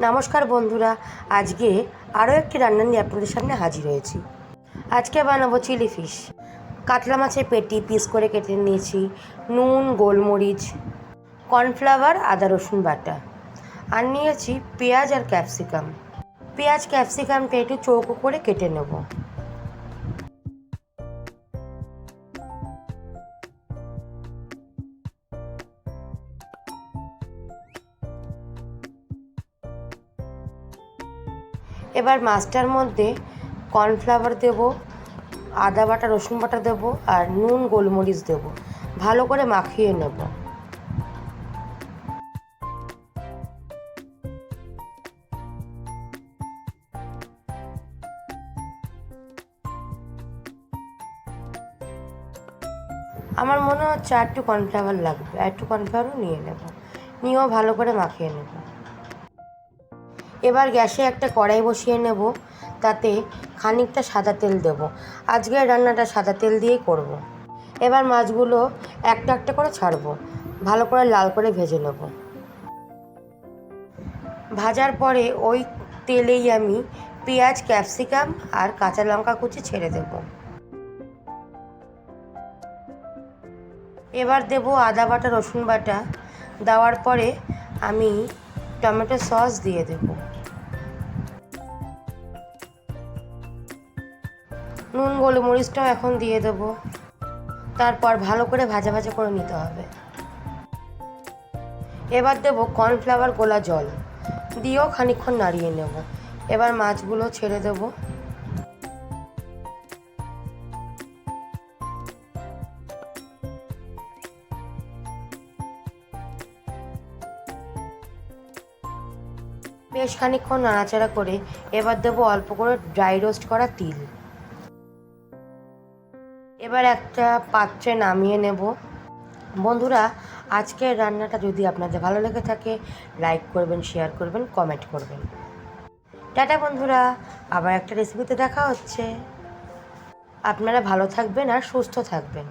নমস্কার বন্ধুরা, আজকে আরও একটি রান্না নিয়ে আপনাদের সামনে হাজির হয়েছি। আজকে বানাবো চিলি ফিশ। কাতলা মাছের পেটি পিস করে কেটে নিয়েছি, নুন, গোলমরিচ, কর্নফ্লাওয়ার, আদা রসুন বাটা, আর নিয়েছি পেঁয়াজ আর ক্যাপসিকাম। পেঁয়াজ ক্যাপসিকামটা একটু চৌকো করে কেটে নেব। এবার মাছটার মধ্যে কর্নফ্লাওয়ার দেব, আদা বাটা রসুন বাটা দেব, আর নুন গোলমরিচ দেব। ভালো করে মাখিয়ে নেব। আমার মনে হচ্ছে আর একটু কর্নফ্লাওয়ার লাগবে, আর একটু কর্নফ্লাওয়ারও নিয়ে নেব। নিয়েও ভালো করে মাখিয়ে নেব। এবার গ্যাসে একটা কড়াই বসিয়ে নেব, তাতে খানিকটা সাদা তেল দেব। আজকের রান্নাটা সাদা তেল দিয়েই করব। এবার মাছগুলো একটা একটা করে ছাড়বো, ভালো করে লাল করে ভেজে নেব। ভাজার পরে ওই তেলেই আমি পেঁয়াজ, ক্যাপসিকাম আর কাঁচা লঙ্কা কুচি ছেড়ে দেব। এবার দেব আদা বাটা রসুন বাটা। দেওয়ার পরে আমি টমেটো সস দিয়ে দেব। নুন গোলমরিচটাও এখন দিয়ে দেব। তারপর ভালো করে ভাজা ভাজা করে নিতে হবে। এবার দেব কর্নফ্লাওয়ার গোলা জল, দিয়েও খানিকক্ষণ নাড়িয়ে নেব। এবার মাছগুলো ছেড়ে দেব। বেশ খানিকক্ষণ নাড়াচাড়া করে এবার দেবো অল্প করে ড্রাই রোস্ট করা তিল। এবার একটা পাত্রে নামিয়ে নেব। বন্ধুরা, আজকের রান্নাটা যদি আপনাদের ভালো লেগে থাকে, লাইক করবেন, শেয়ার করবেন, কমেন্ট করবেন। টাটা বন্ধুরা, আবার একটা রেসিপিতে দেখা হচ্ছে। আপনারা ভালো থাকবেন আর সুস্থ থাকবেন।